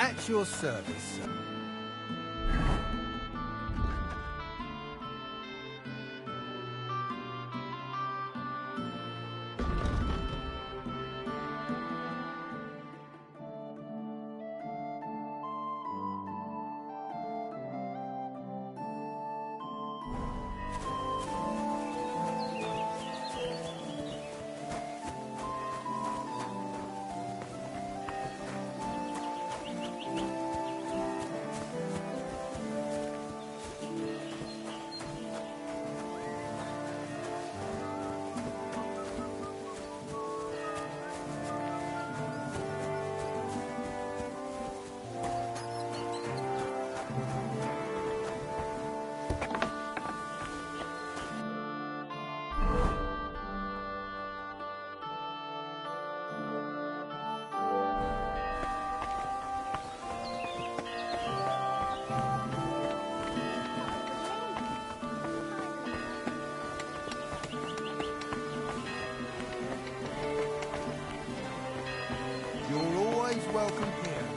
At your service, sir. Welcome here.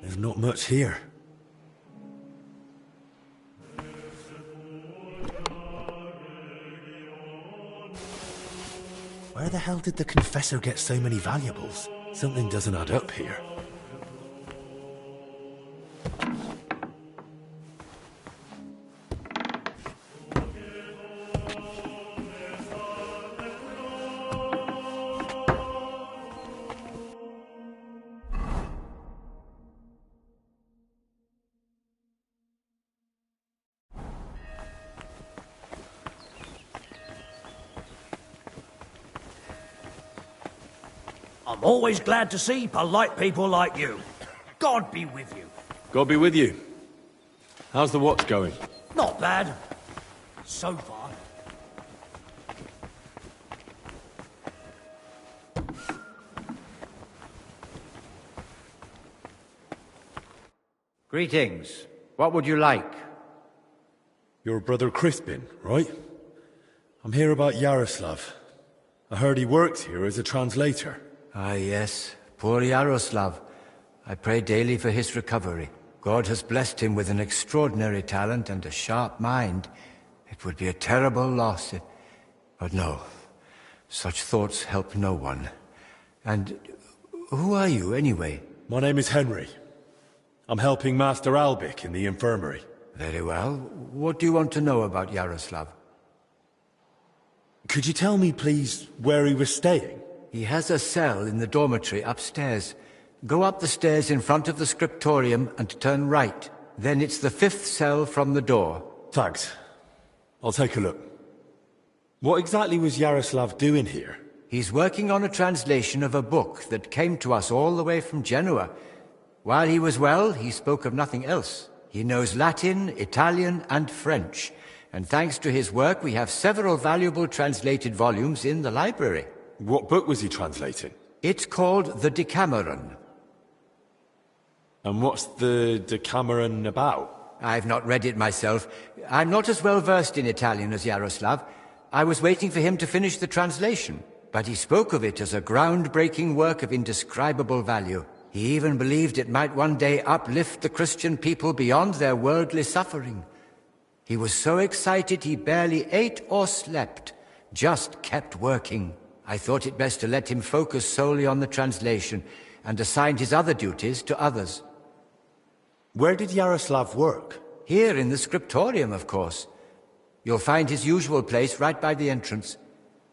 There's not much here. Where the hell did the Confessor get so many valuables? Something doesn't add up here. I'm always glad to see polite people like you. God be with you. God be with you. How's the watch going? Not bad. So far. Greetings. What would you like? Your brother Crispin, right? I'm here about Yaroslav. I heard he works here as a translator. Ah, yes. Poor Yaroslav. I pray daily for his recovery. God has blessed him with an extraordinary talent and a sharp mind. It would be a terrible loss if... But no. Such thoughts help no one. And Who are you, anyway? My name is Henry. I'm helping Master Albic in the infirmary. Very well. What do you want to know about Yaroslav? Could you tell me, please, where he was staying? He has a cell in the dormitory upstairs. Go up the stairs in front of the scriptorium and turn right. Then it's the 5th cell from the door. Thanks. I'll take a look. What exactly was Yaroslav doing here? He's working on a translation of a book that came to us all the way from Genoa. While he was well, he spoke of nothing else. He knows Latin, Italian, and French. And thanks to his work, we have several valuable translated volumes in the library. What book was he translating? It's called the Decameron. And what's the Decameron about? I've not read it myself. I'm not as well versed in Italian as Yaroslav. I was waiting for him to finish the translation, but he spoke of it as a groundbreaking work of indescribable value. He even believed it might one day uplift the Christian people beyond their worldly suffering. He was so excited he barely ate or slept, just kept working. I thought it best to let him focus solely on the translation and assigned his other duties to others. Where did Yaroslav work? Here in the scriptorium, of course. You'll find his usual place right by the entrance.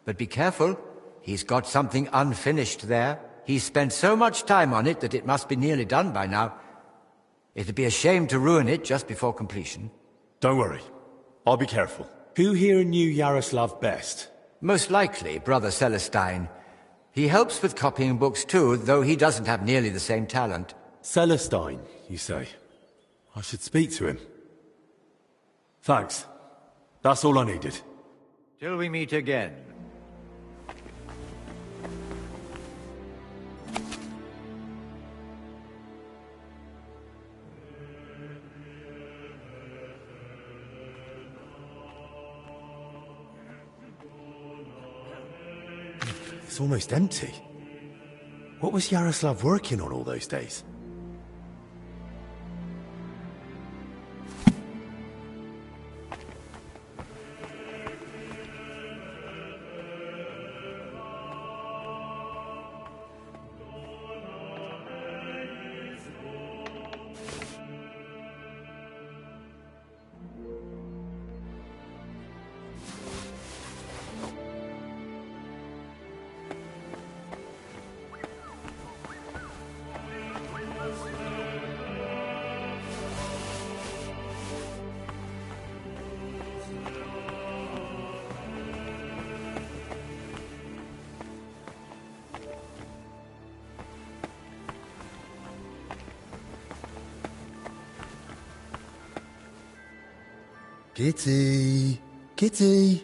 But be careful, he's got something unfinished there. He's spent so much time on it that it must be nearly done by now. It'd be a shame to ruin it just before completion. Don't worry. I'll be careful. Who here knew Yaroslav best? Most likely, Brother Celestine. He helps with copying books too, though he doesn't have nearly the same talent. Celestine, you say? I should speak to him. Thanks. That's all I needed. Till we meet again. It's almost empty. What was Yaroslav working on all those days? Kitty! Kitty!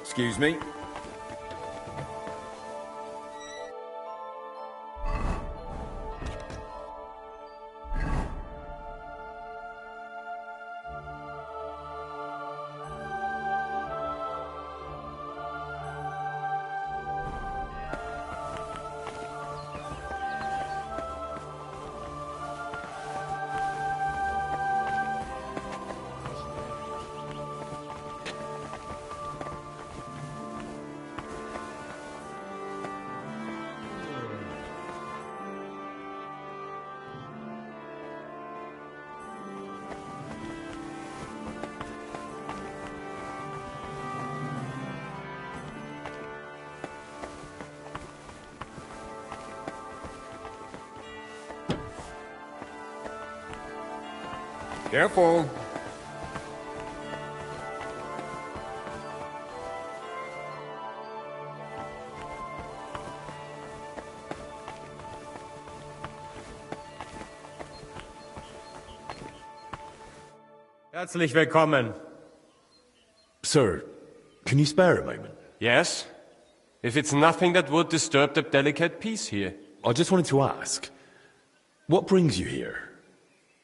Excuse me. Careful. Herzlich willkommen. Sir, can you spare a moment? Yes? If it's nothing that would disturb the delicate peace here. I just wanted to ask, what brings you here?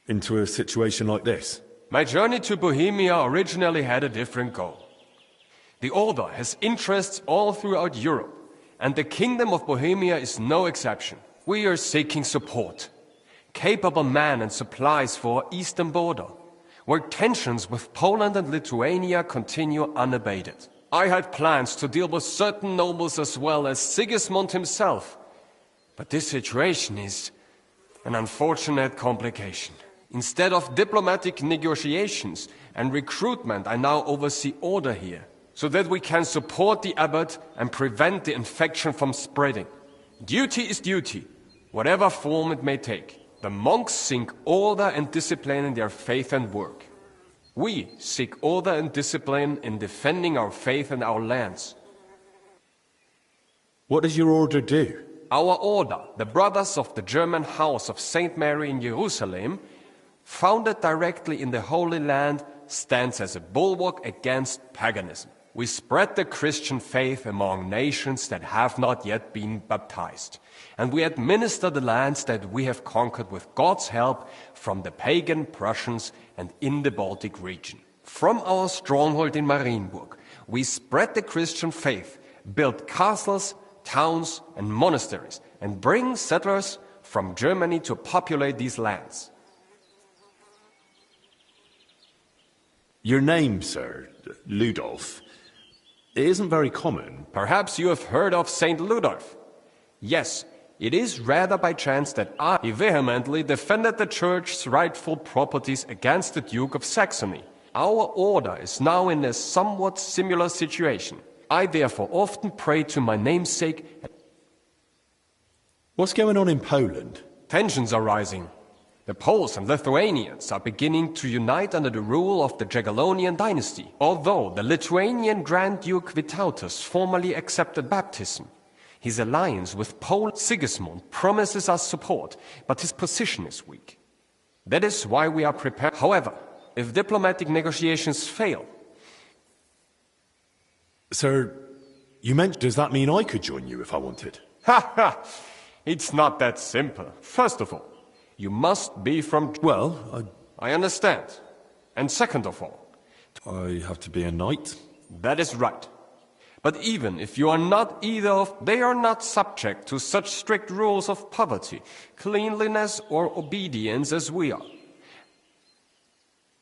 Into a situation like this? My journey to Bohemia originally had a different goal. The Order has interests all throughout Europe, and the Kingdom of Bohemia is no exception. We are seeking support, capable men and supplies for our eastern border, where tensions with Poland and Lithuania continue unabated. I had plans to deal with certain nobles as well as Sigismund himself, but this situation is an unfortunate complication. Instead of diplomatic negotiations and recruitment, I now oversee order here, so that we can support the abbot and prevent the infection from spreading. Duty is duty, whatever form it may take. The monks seek order and discipline in their faith and work. We seek order and discipline in defending our faith and our lands. What does your order do? Our order, the Brothers of the German House of St. Mary in Jerusalem, founded directly in the Holy Land, stands as a bulwark against paganism. We spread the Christian faith among nations that have not yet been baptized, and we administer the lands that we have conquered with God's help from the pagan Prussians and in the Baltic region. From our stronghold in Marienburg, we spread the Christian faith, build castles, towns, and monasteries, and bring settlers from Germany to populate these lands. Your name, sir, Ludolf, it isn't very common. Perhaps you have heard of Saint Ludolf. Yes, it is rather by chance that I vehemently defended the Church's rightful properties against the Duke of Saxony. Our order is now in a somewhat similar situation. I therefore often pray to my namesake. What's going on in Poland? Tensions are rising. The Poles and Lithuanians are beginning to unite under the rule of the Jagiellonian dynasty, although the Lithuanian Grand Duke Vytautas formally accepted baptism. His alliance with Poland Sigismund promises us support, but his position is weak. That is why we are prepared. However, if diplomatic negotiations fail... Sir, you meant, does that mean I could join you if I wanted? Ha ha! It's not that simple. First of all, you must be from... Well, I understand. And second of all... I have to be a knight? That is right. But even if you are not either of... They are not subject to such strict rules of poverty, cleanliness, or obedience as we are.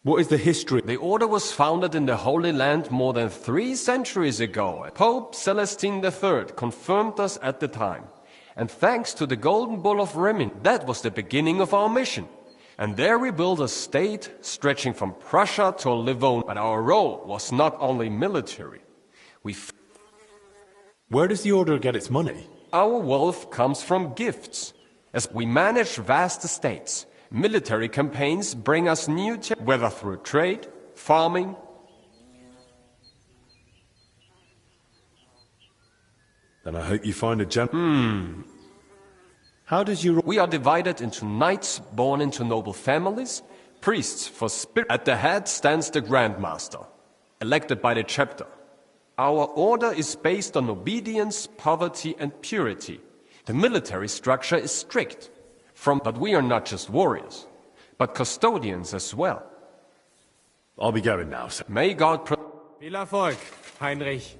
What is the history? The order was founded in the Holy Land more than 3 centuries ago. Pope Celestine III confirmed us at the time. And thanks to the Golden Bull of Rimini, that was the beginning of our mission. And there we built a state stretching from Prussia to Livonia. But our role was not only military. Where does the order get its money? Our wealth comes from gifts. As we manage vast estates, military campaigns bring us new whether through trade, farming... Then I hope you find a How does your... We are divided into knights born into noble families, priests for spirit. At the head stands the Grand Master. elected by the chapter. Our order is based on obedience, poverty, and purity. The military structure is strict. But we are not just warriors, but custodians as well. I'll be going now, sir. May God Viel Erfolg, Heinrich.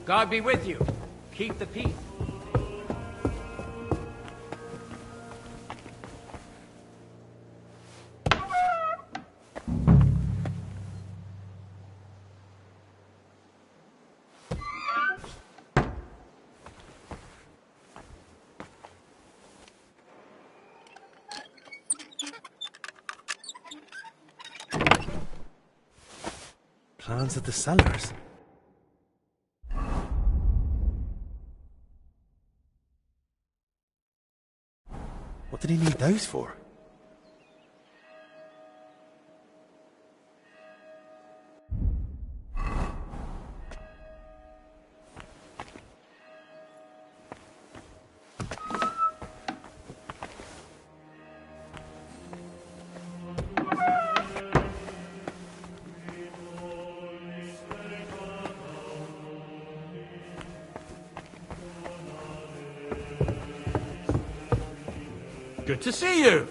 God be with you. Keep the peace. Plans of the cellars. What did he need those for? Good to see you.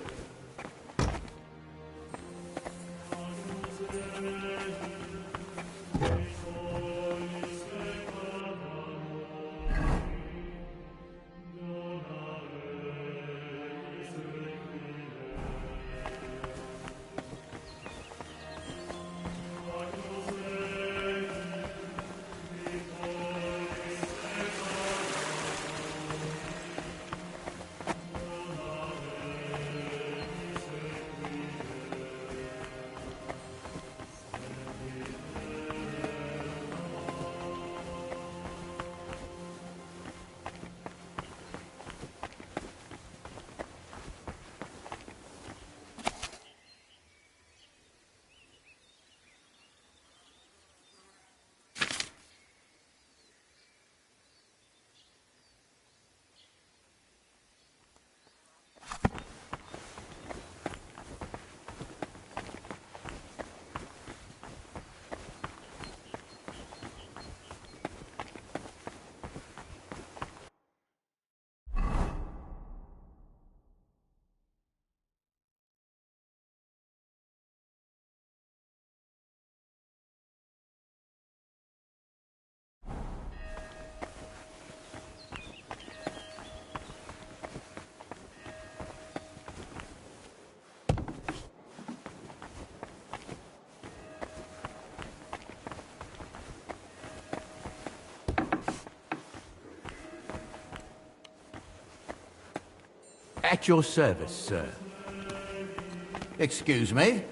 At your service, sir. Excuse me?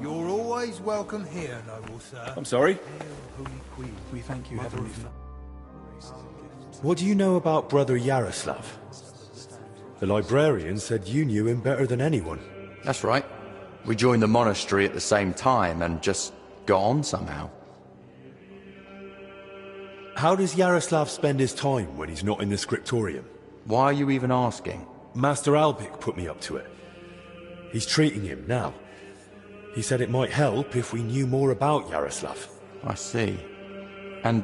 You're always welcome here, noble sir. I'm sorry? Holy Queen, we thank you, Heavenly Father. What do you know about Brother Yaroslav? The librarian said you knew him better than anyone. That's right. We joined the monastery at the same time and just got on somehow. How does Yaroslav spend his time when he's not in the scriptorium? Why are you even asking? Master Albik put me up to it. He's treating him now. He said it might help if we knew more about Yaroslav. I see. And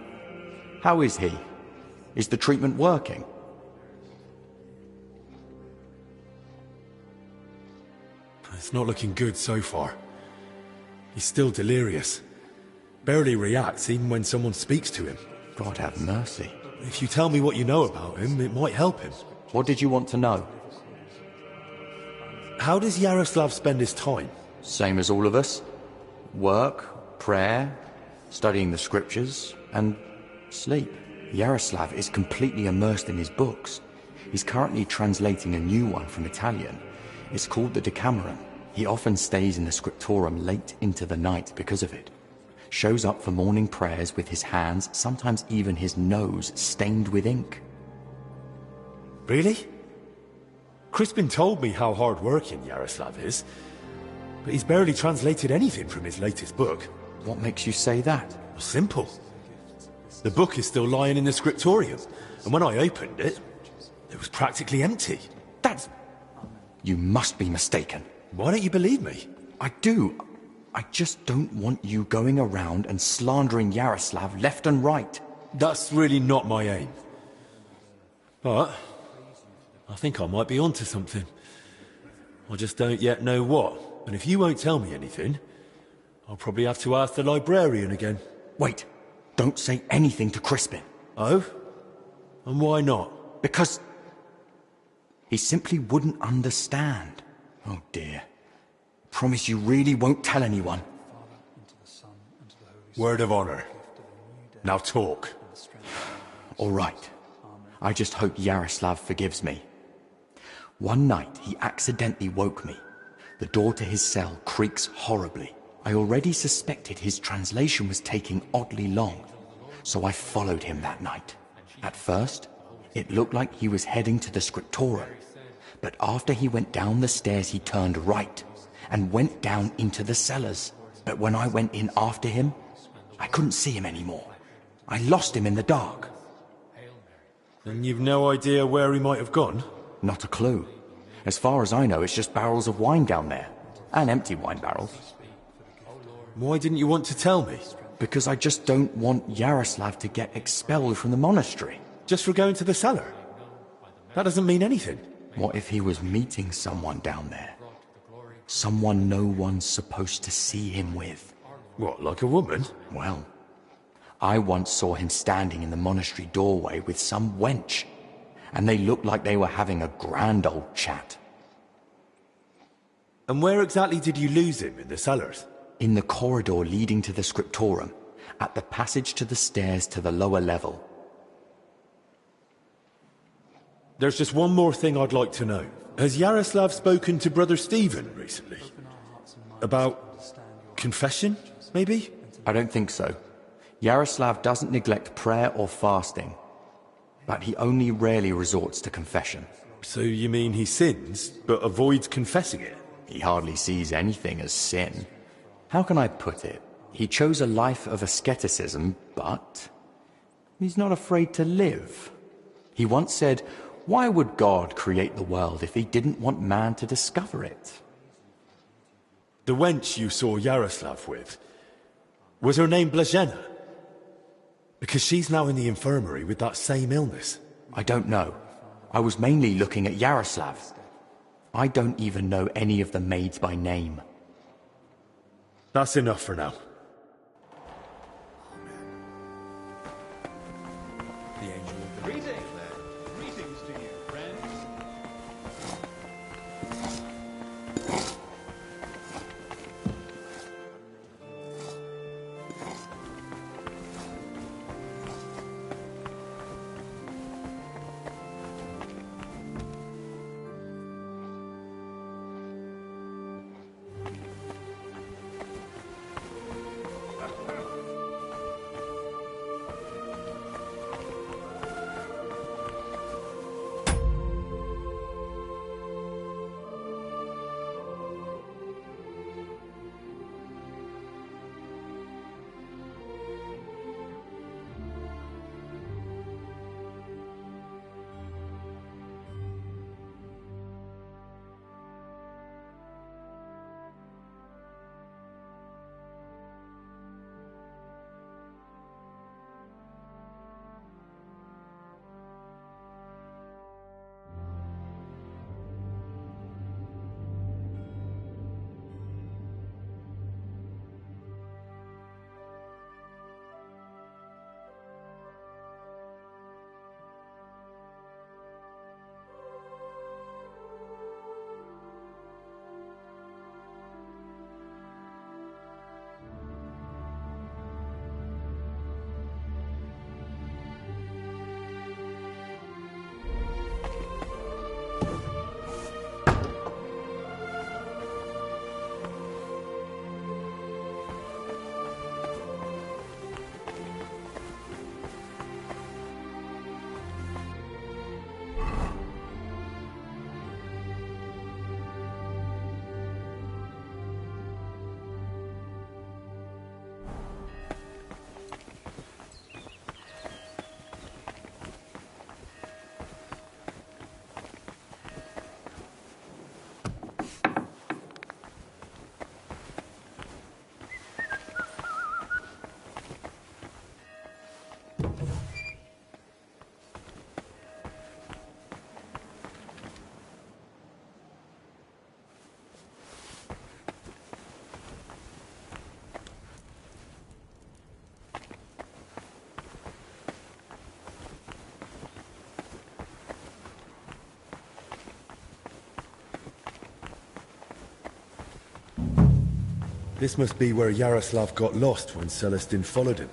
how is he? Is the treatment working? It's not looking good so far. He's still delirious. Barely reacts even when someone speaks to him. God have mercy. If you tell me what you know about him, it might help him. What did you want to know? How does Yaroslav spend his time? Same as all of us. Work, prayer, studying the scriptures, and sleep. Yaroslav is completely immersed in his books. He's currently translating a new one from Italian. It's called the Decameron. He often stays in the scriptorium late into the night because of it. Shows up for morning prayers with his hands, sometimes even his nose, stained with ink. Really? Crispin told me how hard-working Yaroslav is, but he's barely translated anything from his latest book. What makes you say that? Simple. The book is still lying in the scriptorium, and when I opened it, it was practically empty. That's... You must be mistaken. Why don't you believe me? I do. I just don't want you going around and slandering Yaroslav left and right. That's really not my aim. But I think I might be onto something. I just don't yet know what. And if you won't tell me anything, I'll probably have to ask the librarian again. Wait. Don't say anything to Crispin. Oh? And why not? Because he simply wouldn't understand. Oh dear. Promise you really won't tell anyone. Word of honor. Now talk. All right. I just hope Yaroslav forgives me. One night, he accidentally woke me. The door to his cell creaks horribly. I already suspected his translation was taking oddly long, so I followed him that night. At first, it looked like he was heading to the scriptorium, but after he went down the stairs, he turned right and went down into the cellars. But when I went in after him, I couldn't see him anymore. I lost him in the dark. And you've no idea where he might have gone? Not a clue. As far as I know, it's just barrels of wine down there. And empty wine barrels. Why didn't you want to tell me? Because I just don't want Yaroslav to get expelled from the monastery. Just for going to the cellar? That doesn't mean anything. What if he was meeting someone down there? Someone no one's supposed to see him with. What, like a woman? Well, I once saw him standing in the monastery doorway with some wench, and they looked like they were having a grand old chat. And where exactly did you lose him in the cellars? In the corridor leading to the scriptorium, at the passage to the stairs to the lower level. There's just one more thing I'd like to know. Has Yaroslav spoken to Brother Stephen recently? About confession, maybe? I don't think so. Yaroslav doesn't neglect prayer or fasting, but he only rarely resorts to confession. So you mean he sins, but avoids confessing it? He hardly sees anything as sin. How can I put it? He chose a life of asceticism, but he's not afraid to live. He once said, "Why would God create the world if he didn't want man to discover it?" The wench you saw Yaroslav with, was her name Blazhena? Because she's now in the infirmary with that same illness. I don't know. I was mainly looking at Yaroslav. I don't even know any of the maids by name. That's enough for now. This must be where Yaroslav got lost when Celestin followed him.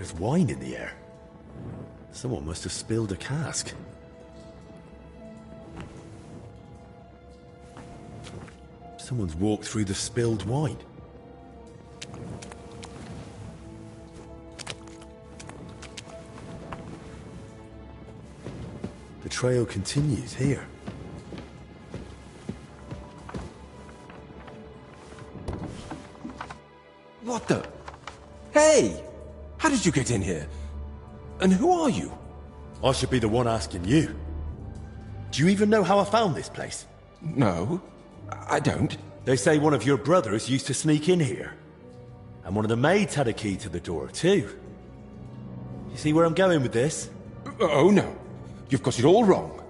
There's wine in the air. Someone must have spilled a cask. Someone's walked through the spilled wine. The trail continues here. What the? Hey! How did you get in here? And who are you? I should be the one asking you. Do you even know how I found this place? No, I don't. They say one of your brothers used to sneak in here. And one of the maids had a key to the door, too. You see where I'm going with this? Oh, no. You've got it all wrong.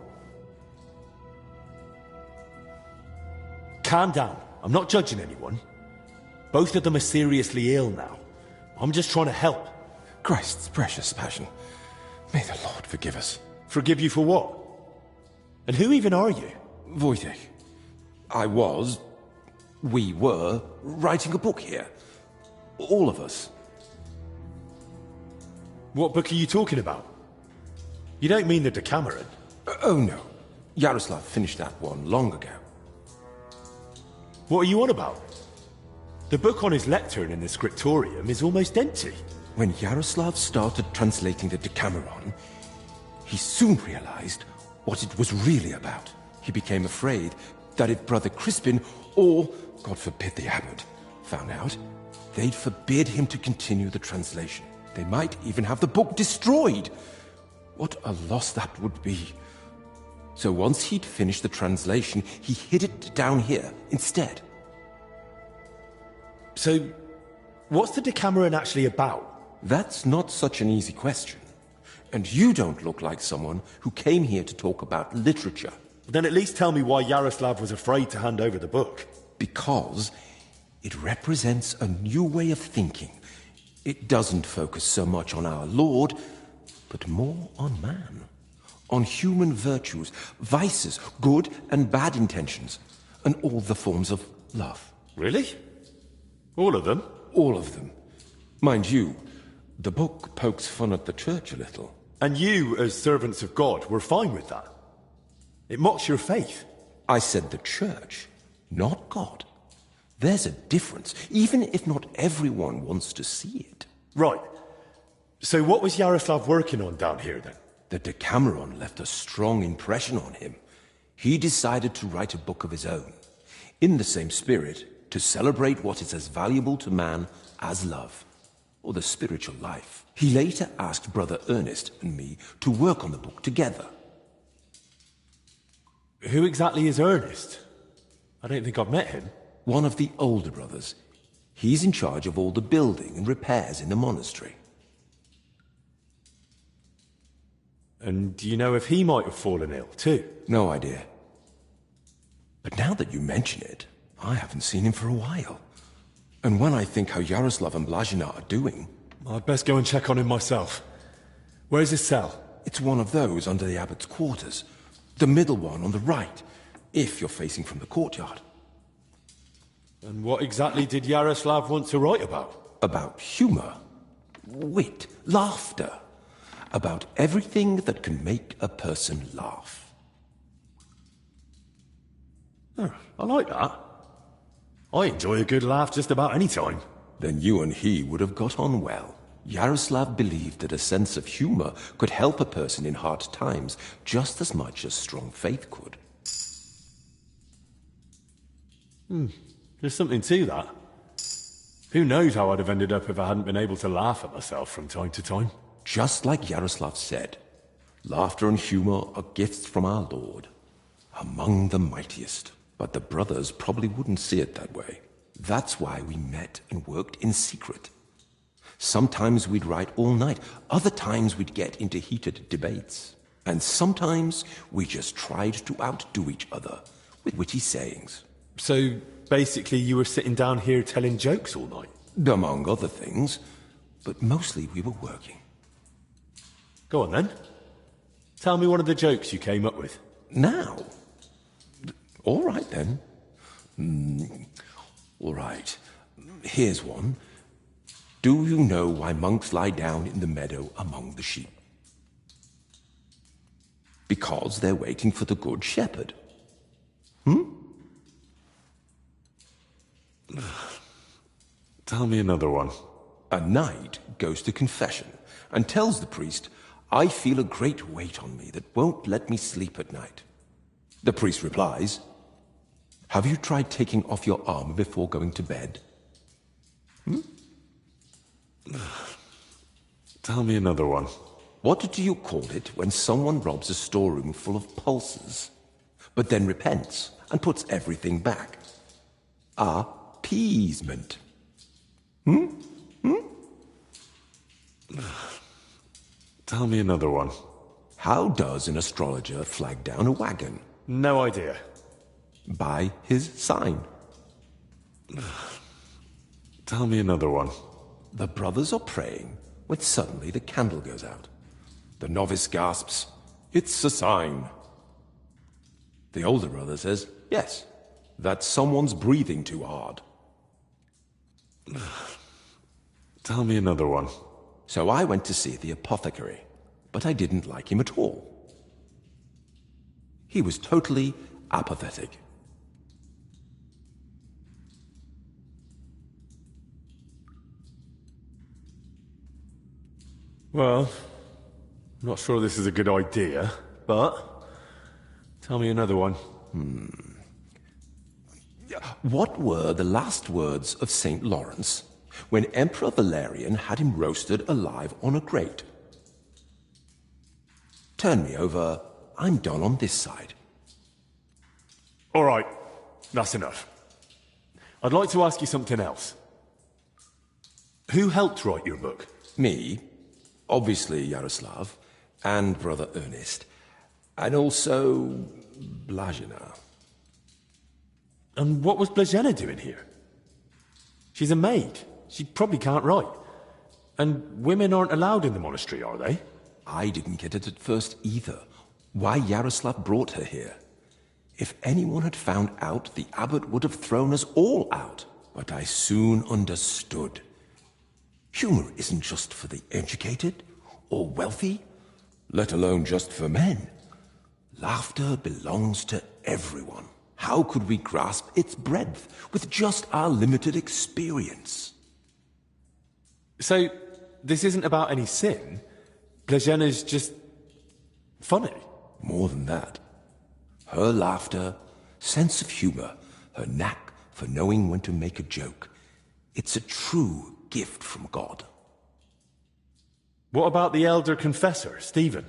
Calm down. I'm not judging anyone. Both of them are seriously ill now. I'm just trying to help. Christ's precious passion. May the Lord forgive us. Forgive you for what? And who even are you? Wojtek. We were writing a book here. All of us. What book are you talking about? You don't mean the Decameron? Oh no. Yaroslav finished that one long ago. What are you on about? The book on his lectern in the scriptorium is almost empty. When Yaroslav started translating the Decameron, he soon realized what it was really about. He became afraid that if Brother Crispin, or, God forbid, the abbot, found out, they'd forbid him to continue the translation. They might even have the book destroyed. What a loss that would be. So once he'd finished the translation, he hid it down here instead. So, what's the Decameron actually about? That's not such an easy question. And you don't look like someone who came here to talk about literature. Then at least tell me why Yaroslav was afraid to hand over the book. Because it represents a new way of thinking. It doesn't focus so much on our Lord, but more on man. On human virtues, vices, good and bad intentions, and all the forms of love. Really? All of them? All of them. Mind you, the book pokes fun at the church a little. And you, as servants of God, were fine with that? It mocks your faith. I said the church, not God. There's a difference, even if not everyone wants to see it. Right. So what was Yaroslav working on down here, then? The Decameron left a strong impression on him. He decided to write a book of his own, in the same spirit, to celebrate what is as valuable to man as love, or the spiritual life. He later asked Brother Ernest and me to work on the book together. Who exactly is Ernest? I don't think I've met him. One of the older brothers. He's in charge of all the building and repairs in the monastery. And do you know if he might have fallen ill, too? No idea. But now that you mention it, I haven't seen him for a while. And when I think how Yaroslav and Blazina are doing... I'd best go and check on him myself. Where's his cell? It's one of those under the abbot's quarters. The middle one on the right, if you're facing from the courtyard. And what exactly did Yaroslav want to write about? About humor, wit, laughter. About everything that can make a person laugh. Oh, I like that. I enjoy a good laugh just about any time. Then you and he would have got on well. Yaroslav believed that a sense of humor could help a person in hard times just as much as strong faith could. There's something to that. Who knows how I'd have ended up if I hadn't been able to laugh at myself from time to time. Just like Yaroslav said, laughter and humor are gifts from our Lord, among the mightiest. But the brothers probably wouldn't see it that way. That's why we met and worked in secret. Sometimes we'd write all night, other times we'd get into heated debates. And sometimes we just tried to outdo each other with witty sayings. So, basically you were sitting down here telling jokes all night? Among other things, but mostly we were working. Go on then. Tell me one of the jokes you came up with. Now? All right then. All right. Here's one. Do you know why monks lie down in the meadow among the sheep? Because they're waiting for the good shepherd. Tell me another one. A knight goes to confession and tells the priest, I feel a great weight on me that won't let me sleep at night. The priest replies, have you tried taking off your armor before going to bed? Tell me another one. What do you call it when someone robs a storeroom full of pulses, but then repents and puts everything back? Appeasement. Tell me another one. How does an astrologer flag down a wagon? No idea. By his sign. Tell me another one. The brothers are praying when suddenly the candle goes out. The novice gasps, it's a sign. The older brother says, yes, that someone's breathing too hard. Tell me another one. So I went to see the apothecary, but I didn't like him at all. He was totally apathetic. Well, I'm not sure this is a good idea, but tell me another one. What were the last words of St. Lawrence when Emperor Valerian had him roasted alive on a grate? Turn me over. I'm done on this side. All right, that's enough. I'd like to ask you something else. Who helped write your book? Me, obviously Yaroslav, and Brother Ernest, and also Blazina. And what was Blazena doing here? She's a maid. She probably can't write. And women aren't allowed in the monastery, are they? I didn't get it at first either. Why Yaroslav brought her here. If anyone had found out, the abbot would have thrown us all out. But I soon understood. Humor isn't just for the educated or wealthy, let alone just for men. Laughter belongs to everyone. How could we grasp its breadth with just our limited experience? So, this isn't about any sin? Blazena's just funny? More than that. Her laughter, sense of humor, her knack for knowing when to make a joke. It's a true gift from God. What about the elder confessor, Stephen?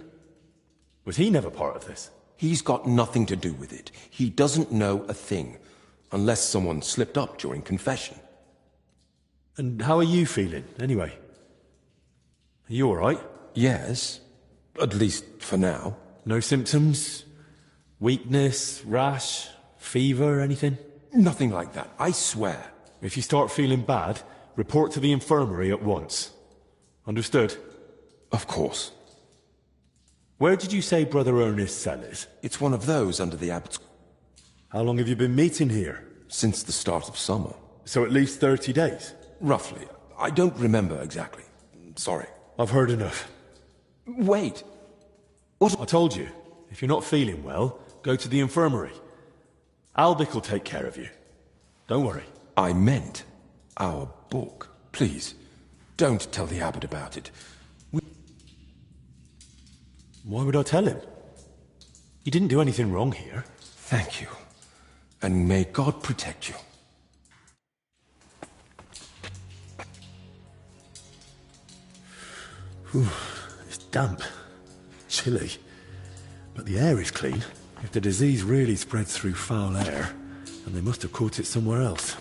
Was he never part of this? He's got nothing to do with it. He doesn't know a thing, unless someone slipped up during confession. And how are you feeling, anyway? Are you all right? Yes, at least for now. No symptoms? Weakness, rash, fever, anything? Nothing like that, I swear. If you start feeling bad, report to the infirmary at once. Understood? Of course. Where did you say Brother Ernest's cell is? It's one of those under the abbot's... How long have you been meeting here? Since the start of summer. So at least 30 days? Roughly. I don't remember exactly. Sorry. I've heard enough. Wait. What? I told you, if you're not feeling well, go to the infirmary. Albic will take care of you. Don't worry. I meant our book. Please, don't tell the abbot about it. Why would I tell him? You didn't do anything wrong here. Thank you. And may God protect you. Whew, it's damp. Chilly. But the air is clean. If the disease really spreads through foul air, then they must have caught it somewhere else.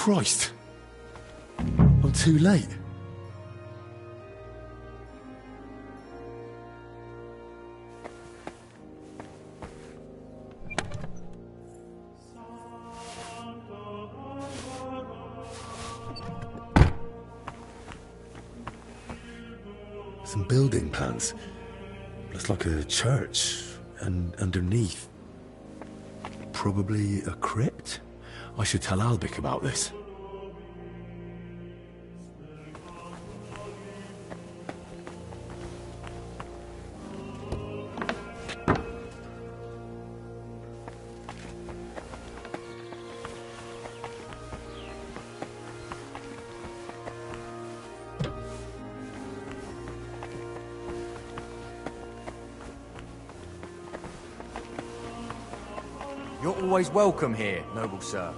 Christ! I'm too late. Some building plans. Looks like a church, and underneath, probably a crypt? I should tell Albic about this. You're always welcome here, noble sir.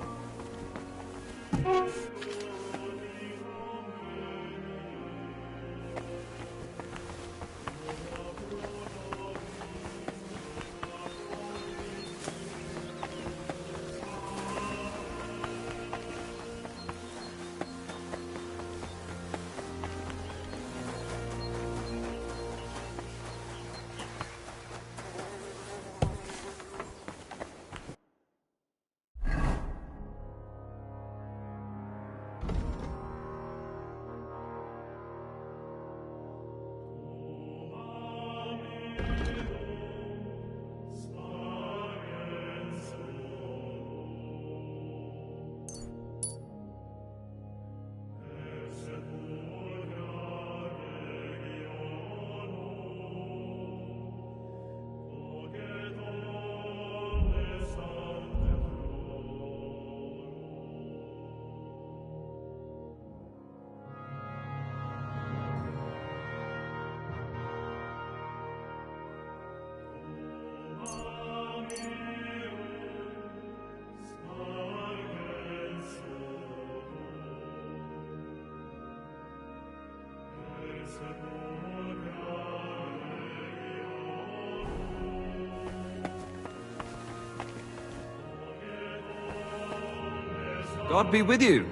God be with you.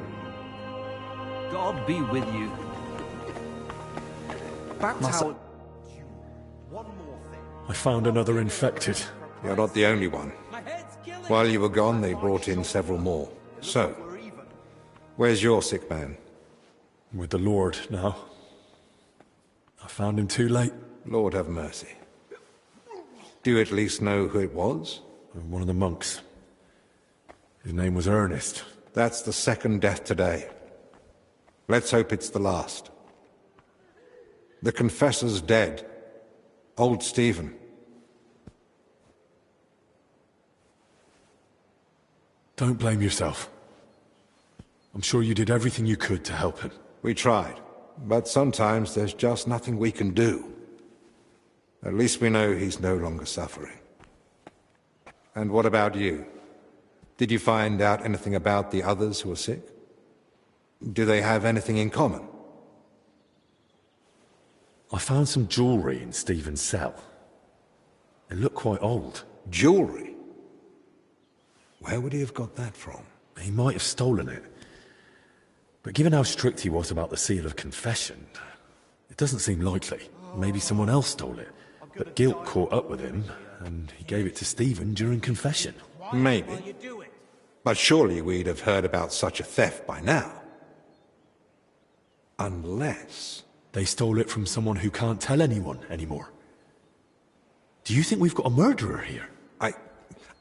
God be with you. I found another infected. You're not the only one. While you were gone, they brought in several more. So, where's your sick man? With the Lord now. I found him too late. Lord have mercy. Do you at least know who it was? One of the monks. His name was Ernest. That's the second death today. Let's hope it's the last. The confessor's dead. Old Stephen. Don't blame yourself. I'm sure you did everything you could to help him. We tried, but sometimes there's just nothing we can do. At least we know he's no longer suffering. And what about you? Did you find out anything about the others who are sick? Do they have anything in common? I found some jewelry in Stephen's cell. It looked quite old. Jewelry? Where would he have got that from? He might have stolen it. But given how strict he was about the seal of confession, it doesn't seem likely. Maybe someone else stole it. But guilt caught up with him, and he gave it to Stephen during confession. Maybe. But surely we'd have heard about such a theft by now. Unless... They stole it from someone who can't tell anyone anymore. Do you think we've got a murderer here?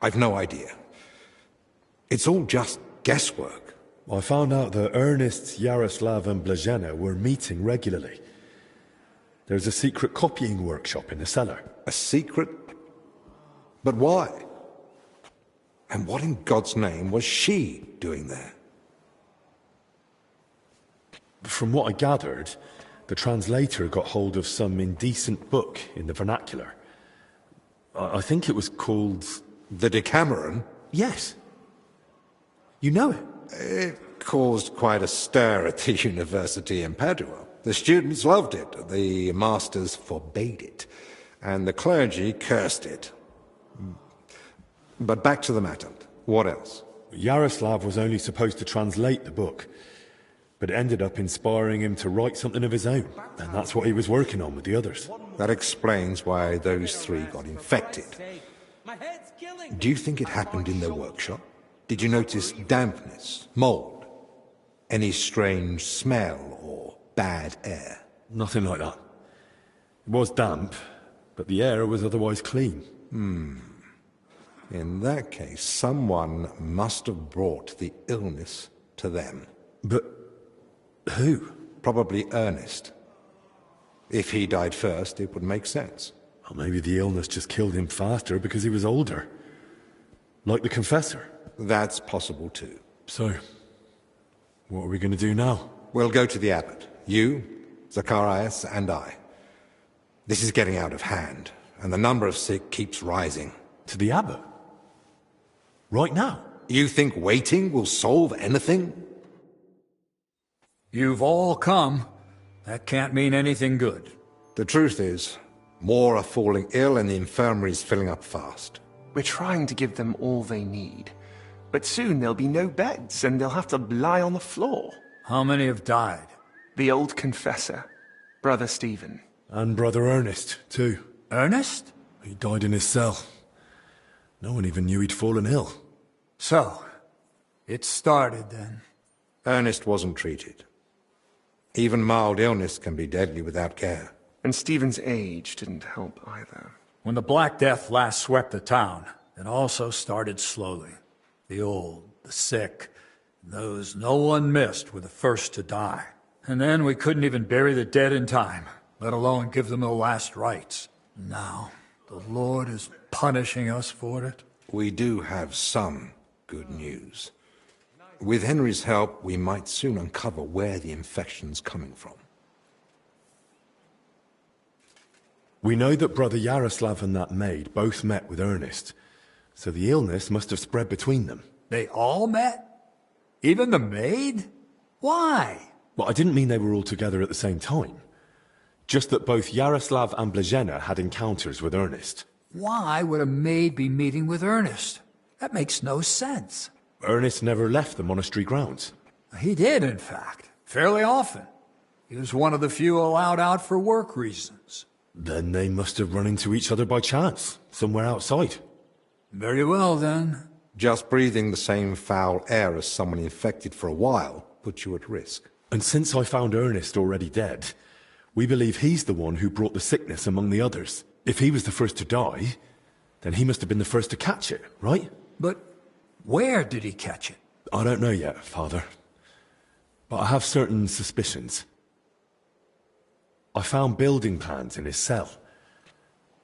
I've no idea. It's all just guesswork. I found out that Ernest, Yaroslav and Blazhena were meeting regularly. There's a secret copying workshop in the cellar. A secret? But why? And what in God's name was she doing there? From what I gathered, the translator got hold of some indecent book in the vernacular. I think it was called... The Decameron? Yes. You know it? It caused quite a stir at the university in Padua. The students loved it, the masters forbade it, and the clergy cursed it. But back to the matter. What else? Yaroslav was only supposed to translate the book, but it ended up inspiring him to write something of his own, and that's what he was working on with the others. That explains why those three got infected. Do you think it happened in their workshop? Did you notice dampness, mold, any strange smell or bad air? Nothing like that. It was damp, but the air was otherwise clean. In that case, someone must have brought the illness to them. But who? Probably Ernest. If he died first, it would make sense. Or maybe the illness just killed him faster because he was older. Like the Confessor. That's possible too. So, what are we going to do now? We'll go to the abbot. You, Zacharias, and I. This is getting out of hand, and the number of sick keeps rising. To the abbot? Right now? You think waiting will solve anything? You've all come. That can't mean anything good. The truth is, more are falling ill and the infirmary's filling up fast. We're trying to give them all they need. But soon there'll be no beds, and they'll have to lie on the floor. How many have died? The old confessor, Brother Stephen. And Brother Ernest, too. Ernest? He died in his cell. No one even knew he'd fallen ill. So, it started then. Ernest wasn't treated. Even mild illness can be deadly without care. And Stephen's age didn't help either. When the Black Death last swept the town, it also started slowly. The old, the sick, those no one missed were the first to die. And then we couldn't even bury the dead in time, let alone give them the last rites. Now, the Lord is punishing us for it. We do have some good news. With Henry's help, we might soon uncover where the infection's coming from. We know that Brother Yaroslav and that maid both met with Ernest, so the illness must have spread between them. They all met? Even the maid? Why? Well, I didn't mean they were all together at the same time. Just that both Yaroslav and Blazena had encounters with Ernest. Why would a maid be meeting with Ernest? That makes no sense. Ernest never left the monastery grounds. He did, in fact. Fairly often. He was one of the few allowed out for work reasons. Then they must have run into each other by chance, somewhere outside. Very well, then. Just breathing the same foul air as someone infected for a while puts you at risk. And since I found Ernest already dead, we believe he's the one who brought the sickness among the others. If he was the first to die, then he must have been the first to catch it, right? But where did he catch it? I don't know yet, Father. But I have certain suspicions. I found building plans in his cell.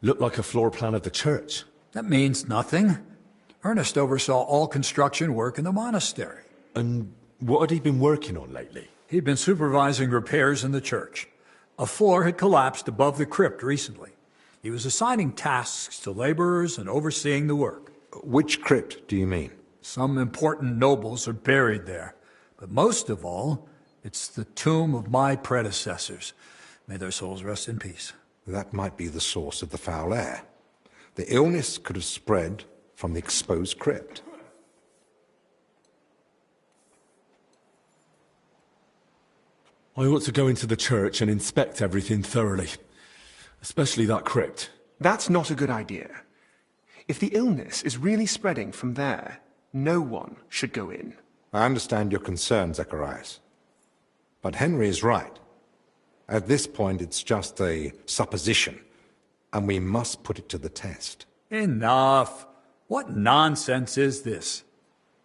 Looked like a floor plan of the church. That means nothing. Ernest oversaw all construction work in the monastery. And what had he been working on lately? He'd been supervising repairs in the church. A floor had collapsed above the crypt recently. He was assigning tasks to laborers and overseeing the work. Which crypt do you mean? Some important nobles are buried there. But most of all, it's the tomb of my predecessors. May their souls rest in peace. That might be the source of the foul air. The illness could have spread from the exposed crypt. I ought to go into the church and inspect everything thoroughly. Especially that crypt. That's not a good idea. If the illness is really spreading from there, no one should go in. I understand your concern, Zacharias. But Henry is right. At this point, it's just a supposition, and we must put it to the test. Enough. What nonsense is this?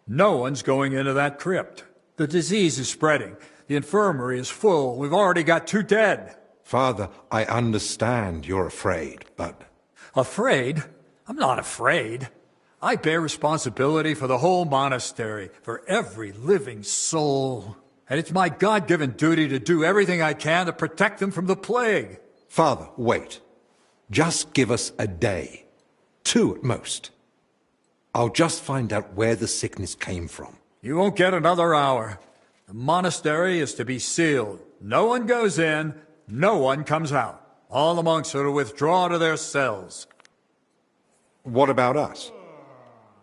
No one's going into that crypt. The disease is spreading. The infirmary is full. We've already got 2 dead. Father, I understand you're afraid, but... Afraid? I'm not afraid. I bear responsibility for the whole monastery, for every living soul. And it's my God-given duty to do everything I can to protect them from the plague. Father, wait. Just give us a day. 2 at most. I'll just find out where the sickness came from. You won't get another hour. The monastery is to be sealed. No one goes in, no one comes out. All the monks are to withdraw to their cells. What about us?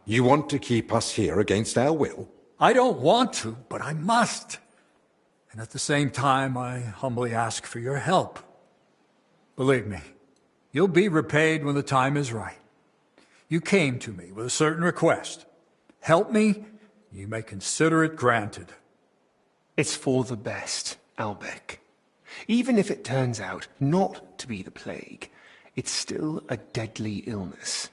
You want to keep us here against our will? I don't want to, but I must. And at the same time, I humbly ask for your help. Believe me, you'll be repaid when the time is right. You came to me with a certain request. Help me, you may consider it granted. It's for the best, Albec. Even if it turns out not to be the plague, it's still a deadly illness.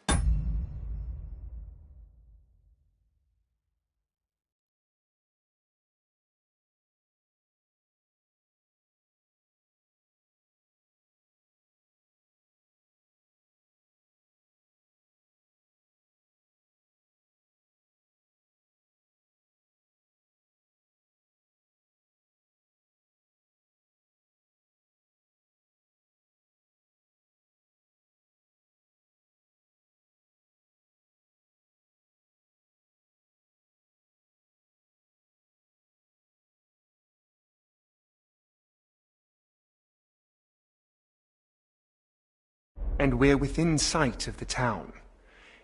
And we're within sight of the town.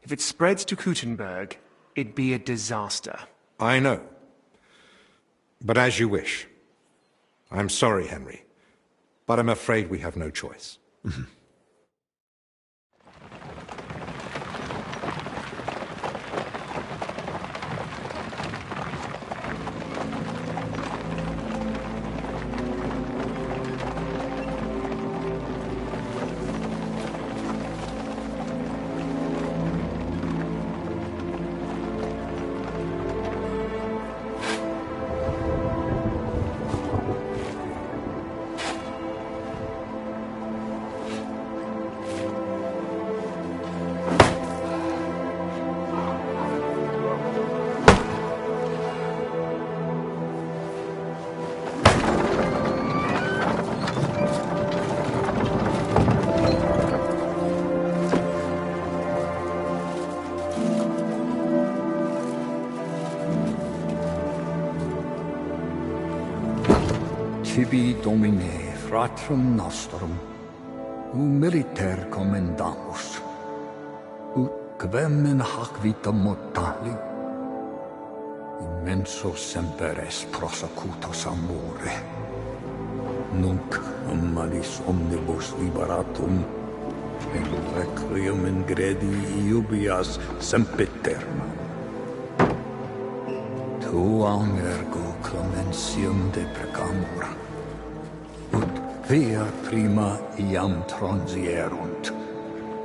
If it spreads to Kuttenberg, it'd be a disaster. I know. But as you wish. I'm sorry, Henry, but I'm afraid we have no choice. Tibi Domine, fratrum nostrum, militer commendamus, ut quem in hac vita mortali, immenso semper es prosecutus amore, nunc malis omnibus liberatum, in requiem in gredi iubias sempiterna. Tuam ergo clementium deprecamur, ut via prima iam transierunt,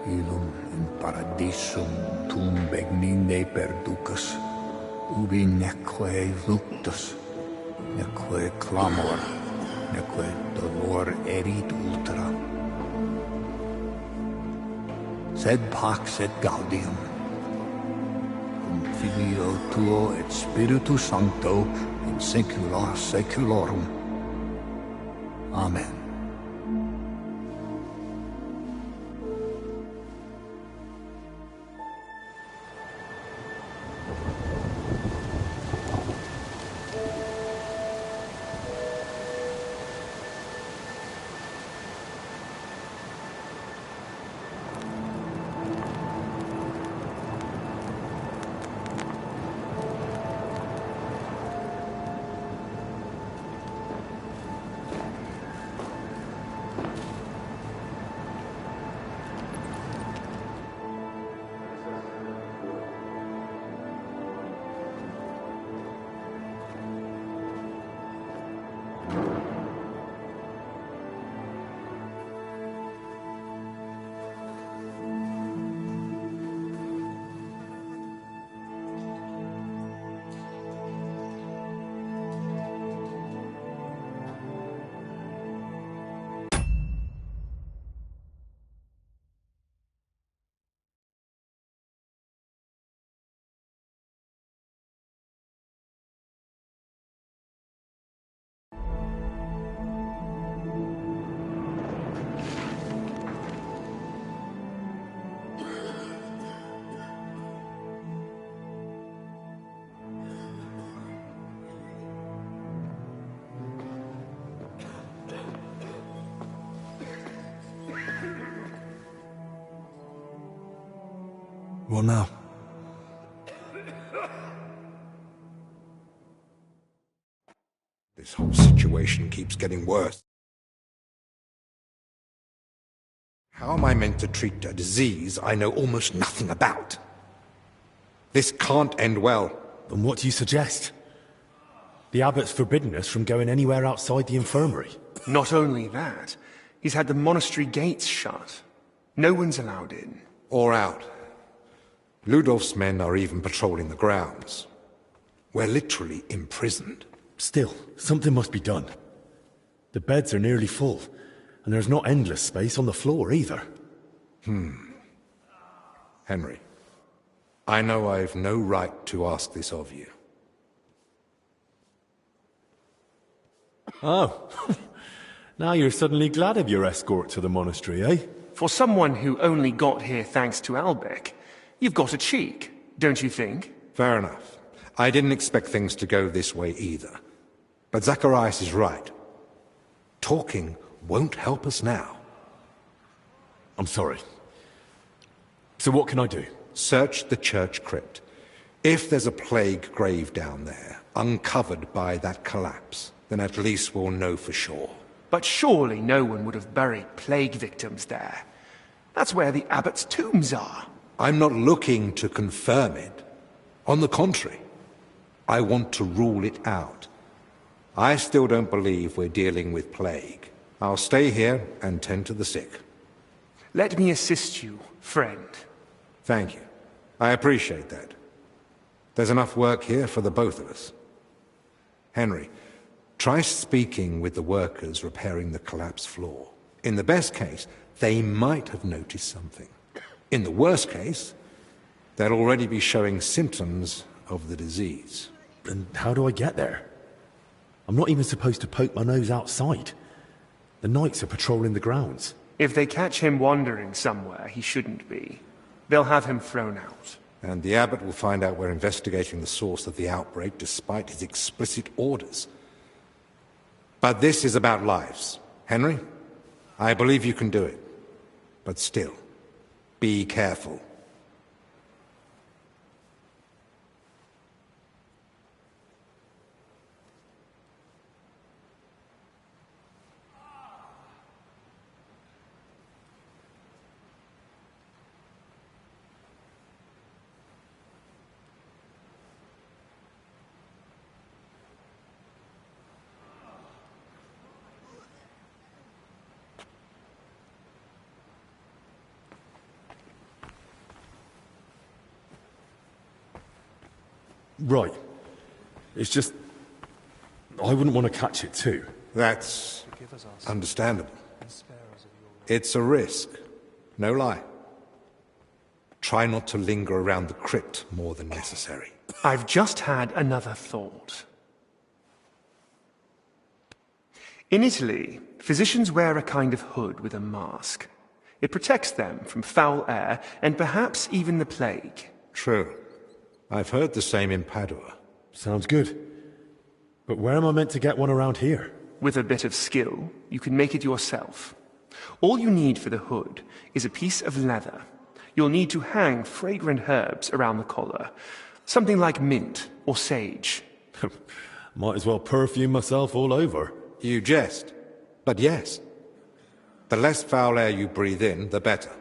illum in paradisum tum begnine perducas, ubi neque luctus, neque clamor, neque dolor erit ultra. Sed pax et gaudium, Filio tuo et Spiritus Sancto in saecula saeculorum. Amen. Well now, This whole situation keeps getting worse. How am I meant to treat a disease I know almost nothing about? This can't end well. And what do you suggest? The abbot's forbidden us from going anywhere outside the infirmary. Not only that, he's had the monastery gates shut. No one's allowed in. Or out. Ludolf's men are even patrolling the grounds. We're literally imprisoned. Still, something must be done. The beds are nearly full, and there's not endless space on the floor either. Henry, I know I've no right to ask this of you. Oh, now you're suddenly glad of your escort to the monastery, eh? For someone who only got here thanks to Albec, you've got a cheek, don't you think? Fair enough. I didn't expect things to go this way either. But Zacharias is right. Talking won't help us now. I'm sorry. So what can I do? Search the church crypt. If there's a plague grave down there, uncovered by that collapse, then at least we'll know for sure. But surely no one would have buried plague victims there. That's where the abbot's tombs are. I'm not looking to confirm it. On the contrary, I want to rule it out. I still don't believe we're dealing with plague. I'll stay here and tend to the sick. Let me assist you, friend. Thank you. I appreciate that. There's enough work here for the both of us. Henry, try speaking with the workers repairing the collapsed floor. In the best case, they might have noticed something. In the worst case, they'll already be showing symptoms of the disease. And how do I get there? I'm not even supposed to poke my nose outside. The knights are patrolling the grounds. If they catch him wandering somewhere he shouldn't be, they'll have him thrown out. And the abbot will find out we're investigating the source of the outbreak despite his explicit orders. But this is about lives. Henry, I believe you can do it. But still, be careful. Right. It's just... I wouldn't want to catch it too. That's understandable. It's a risk. No lie. Try not to linger around the crypt more than necessary. I've just had another thought. In Italy, physicians wear a kind of hood with a mask. It protects them from foul air and perhaps even the plague. True. I've heard the same in Padua. Sounds good. But where am I meant to get one around here? With a bit of skill, you can make it yourself. All you need for the hood is a piece of leather. You'll need to hang fragrant herbs around the collar. Something like mint or sage. Might as well perfume myself all over. You jest. But yes. The less foul air you breathe in, the better.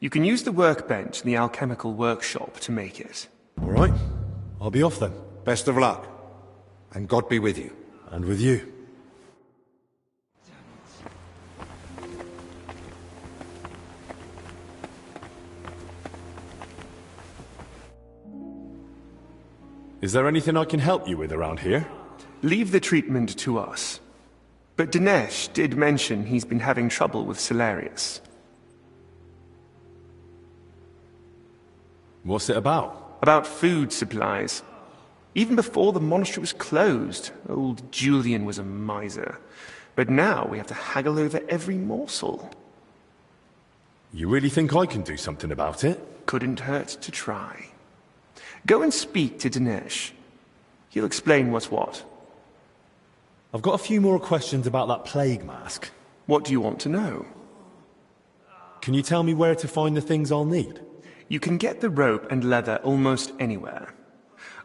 You can use the workbench in the alchemical workshop to make it. All right. I'll be off then. Best of luck. And God be with you. And with you. Is there anything I can help you with around here? Leave the treatment to us. But Dinesh did mention he's been having trouble with Salarius. What's it about? About food supplies. Even before the monastery was closed, old Julian was a miser. But now we have to haggle over every morsel. You really think I can do something about it? Couldn't hurt to try. Go and speak to Dinesh. He'll explain what's what. I've got a few more questions about that plague mask. What do you want to know? Can you tell me where to find the things I'll need? You can get the rope and leather almost anywhere.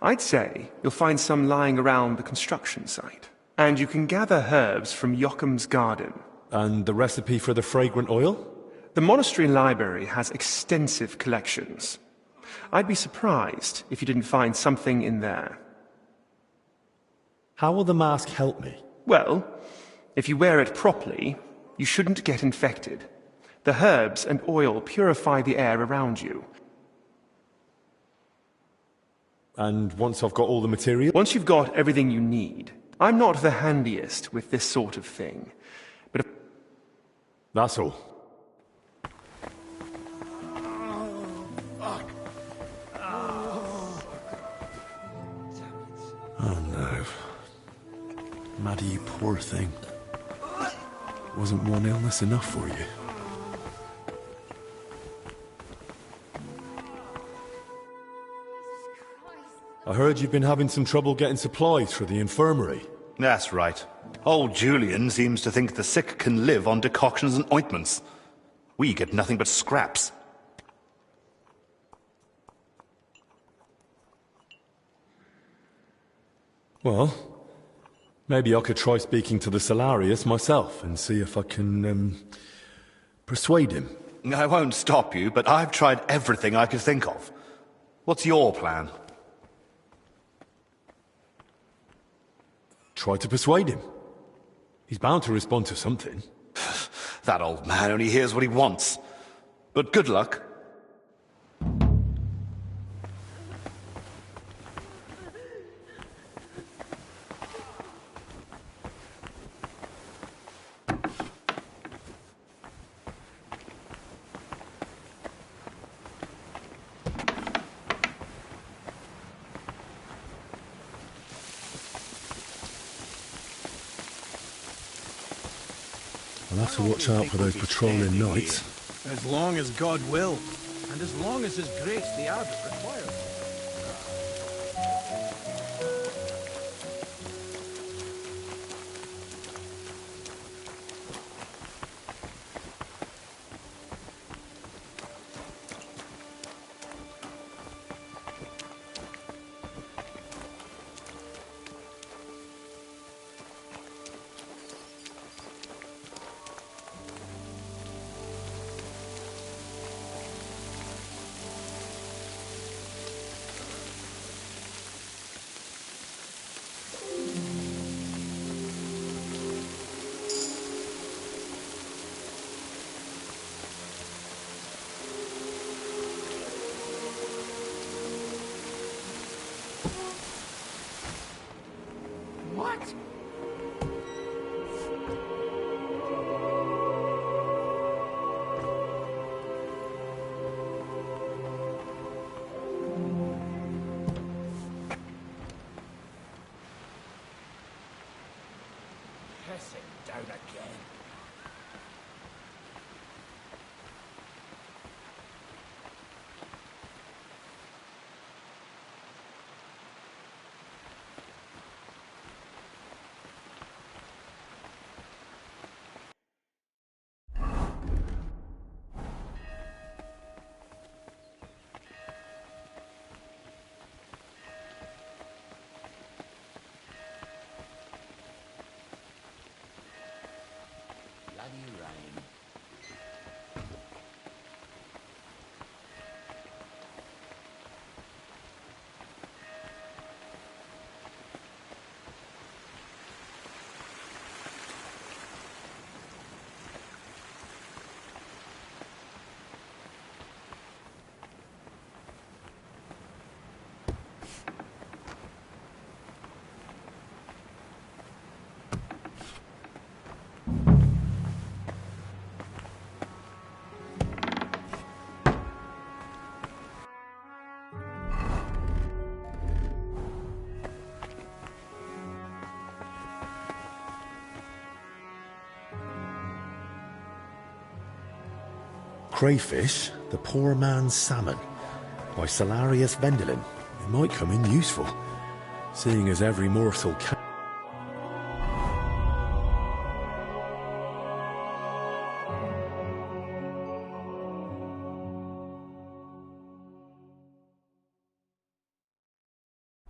I'd say you'll find some lying around the construction site. And you can gather herbs from Joachim's garden. And the recipe for the fragrant oil? The monastery library has extensive collections. I'd be surprised if you didn't find something in there. How will the mask help me? Well, if you wear it properly, you shouldn't get infected. The herbs and oil purify the air around you. And once I've got all the material? Once you've got everything you need, I'm not the handiest with this sort of thing, but... That's all. Oh no. Maddie, you poor thing. Wasn't one illness enough for you? I heard you've been having some trouble getting supplies for the infirmary. That's right. Old Julian seems to think the sick can live on decoctions and ointments. We get nothing but scraps. Well, maybe I could try speaking to the Salarius myself and see if I can, persuade him. I won't stop you, but I've tried everything I could think of. What's your plan? Try to persuade him. He's bound to respond to something. That old man only hears what he wants. But good luck. I'll have to watch out for those patrolling knights. As long as God will, and as long as His grace the abbot requires. What? Press it down again. Crayfish, the poor man's salmon, by Salarius Vendelin. It might come in useful, seeing as every morsel can...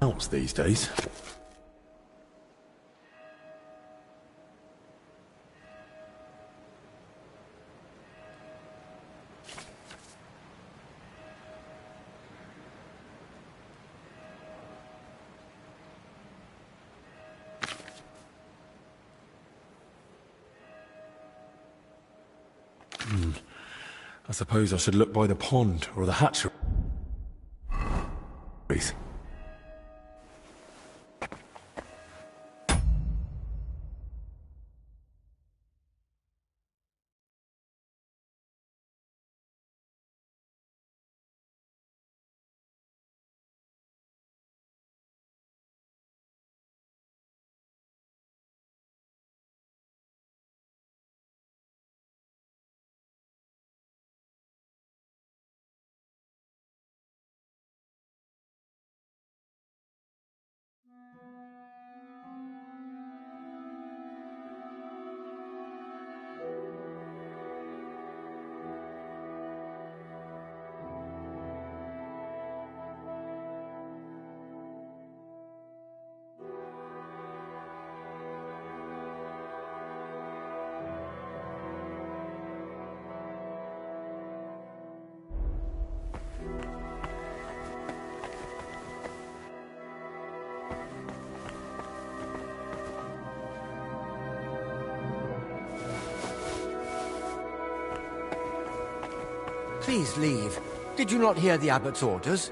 else these days. I suppose I should look by the pond or the hatchery. Please leave. Did you not hear the abbot's orders?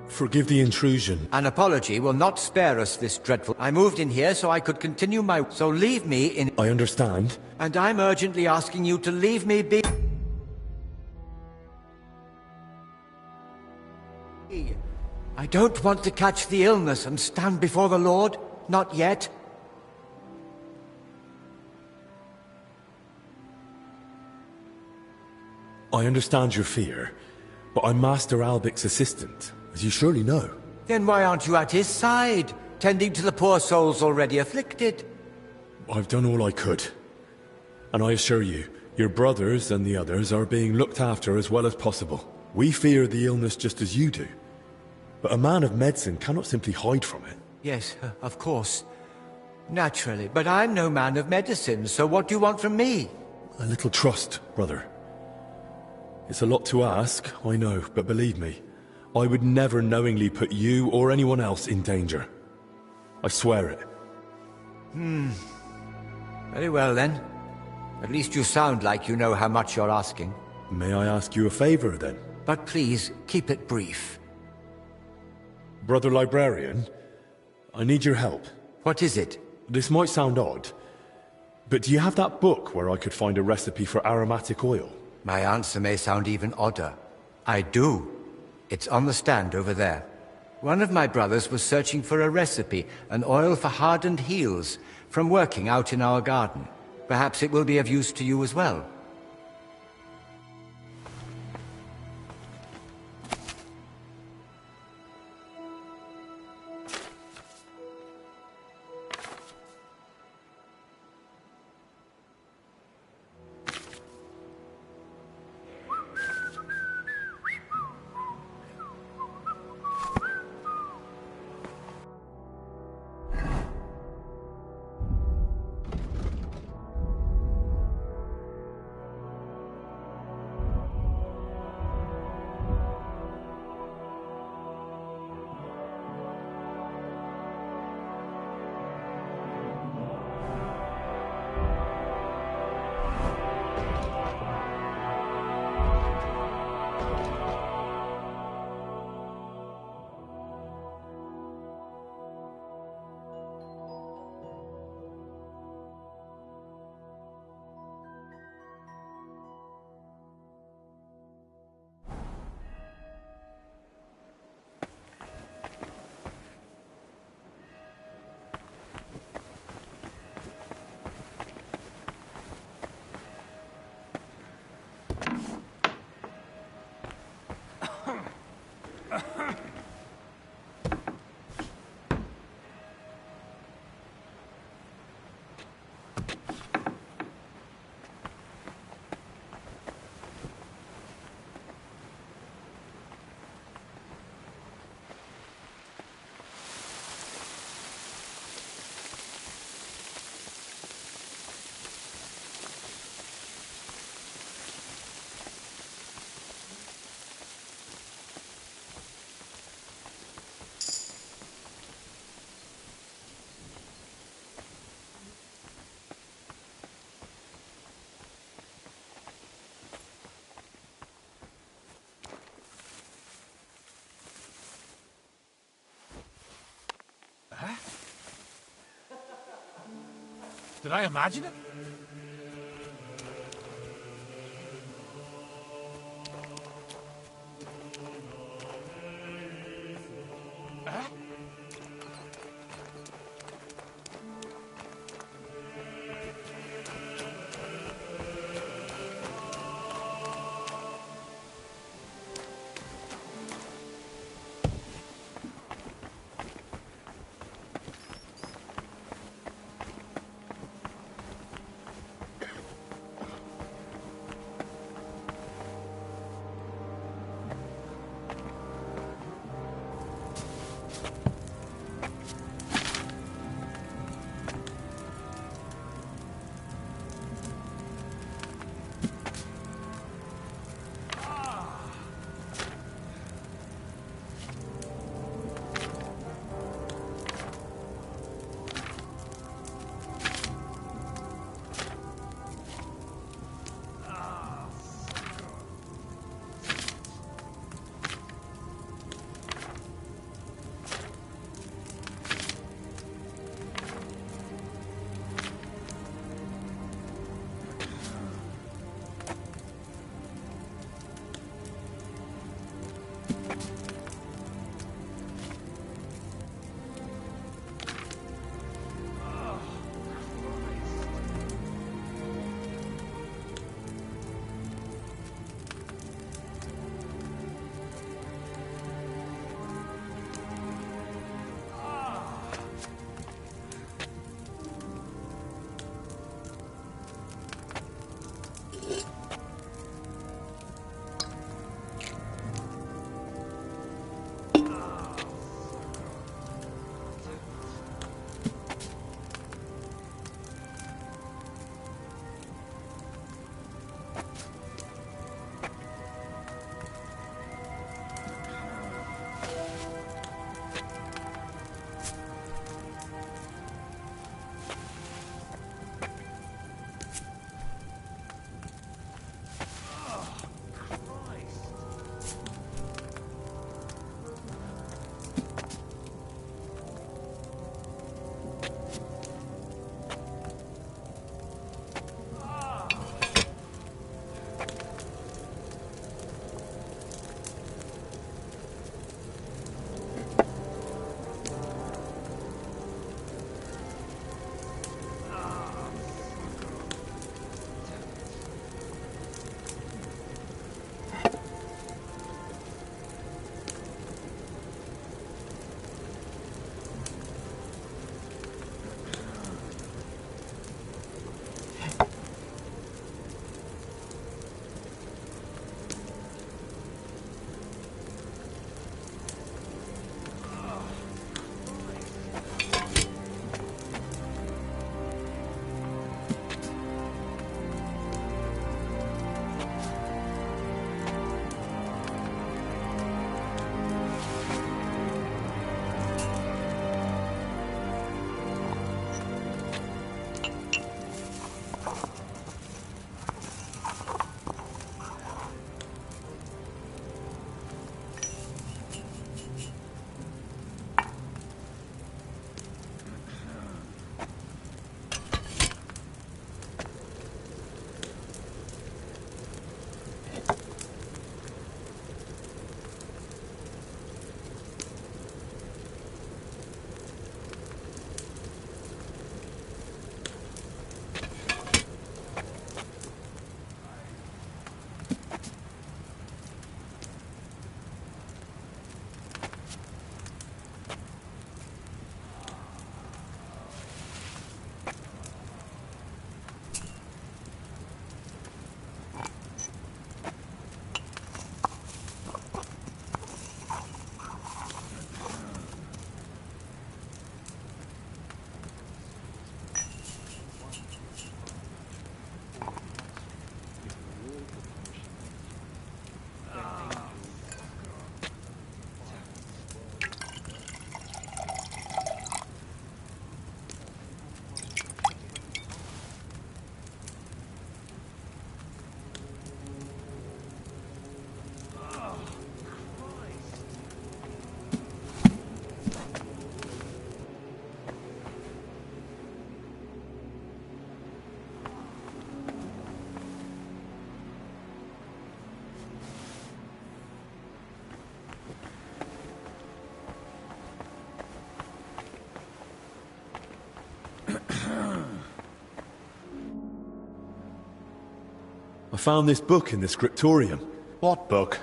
Forgive the intrusion. An apology will not spare us this dreadful... I moved in here so I could continue my... So leave me in... I understand. And I'm urgently asking you to leave me be... I don't want to catch the illness and stand before the Lord. Not yet. I understand your fear, but I'm Master Albic's assistant, as you surely know. Then why aren't you at his side, tending to the poor souls already afflicted? I've done all I could. And I assure you, your brothers and the others are being looked after as well as possible. We fear the illness just as you do. But a man of medicine cannot simply hide from it. Yes, of course. Naturally, but I'm no man of medicine, so what do you want from me? A little trust, brother. It's a lot to ask, I know, but believe me, I would never knowingly put you or anyone else in danger. I swear it. Very well then. At least you sound like you know how much you're asking. May I ask you a favor, then? But please, keep it brief. Brother Librarian, I need your help. What is it? This might sound odd, but do you have that book where I could find a recipe for aromatic oil? My answer may sound even odder. I do. It's on the stand over there. One of my brothers was searching for a recipe, an oil for hardened heels, from working out in our garden. Perhaps it will be of use to you as well. Did I imagine it? I found this book in the scriptorium. What book?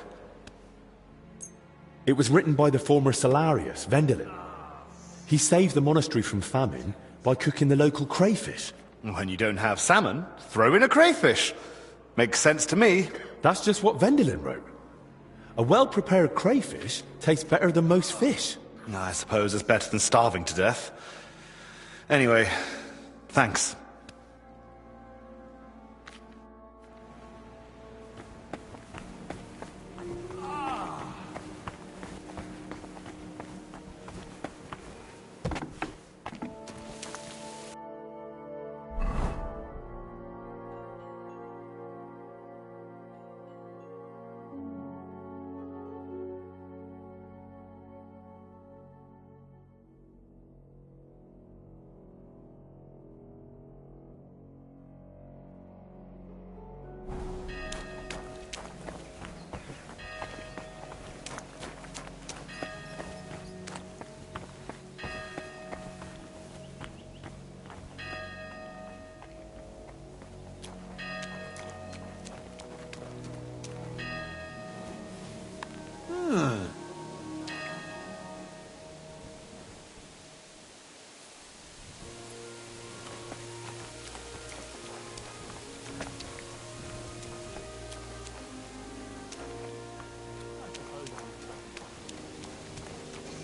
It was written by the former Salarius, Vendelin. He saved the monastery from famine by cooking the local crayfish. When you don't have salmon, throw in a crayfish. Makes sense to me. That's just what Vendelin wrote. A well-prepared crayfish tastes better than most fish. I suppose it's better than starving to death. Anyway, thanks.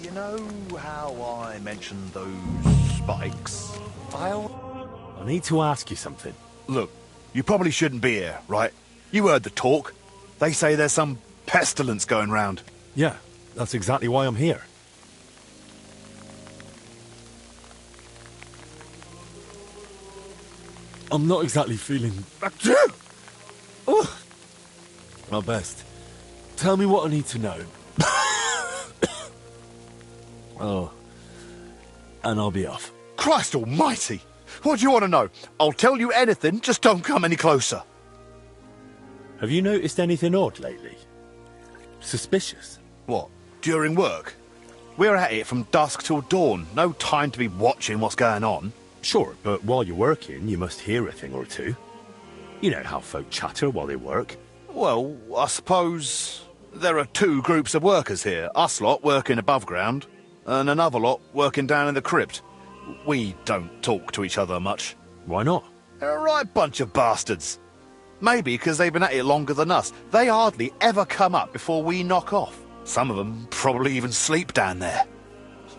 You know how I mentioned those spikes? I need to ask you something. Look, you probably shouldn't be here, right? You heard the talk. They say there's some pestilence going round. Yeah, that's exactly why I'm here. I'm not exactly feeling... Oh. My best. Tell me what I need to know. Oh. And I'll be off. Christ almighty! What do you want to know? I'll tell you anything, just don't come any closer. Have you noticed anything odd lately? Suspicious? What, during work? We're at it from dusk till dawn. No time to be watching what's going on. Sure, but while you're working, you must hear a thing or two. You know how folk chatter while they work. Well, I suppose there are two groups of workers here. Us lot working above ground, and another lot working down in the crypt. We don't talk to each other much. Why not? They're a right bunch of bastards. Maybe because they've been at it longer than us. They hardly ever come up before we knock off. Some of them probably even sleep down there.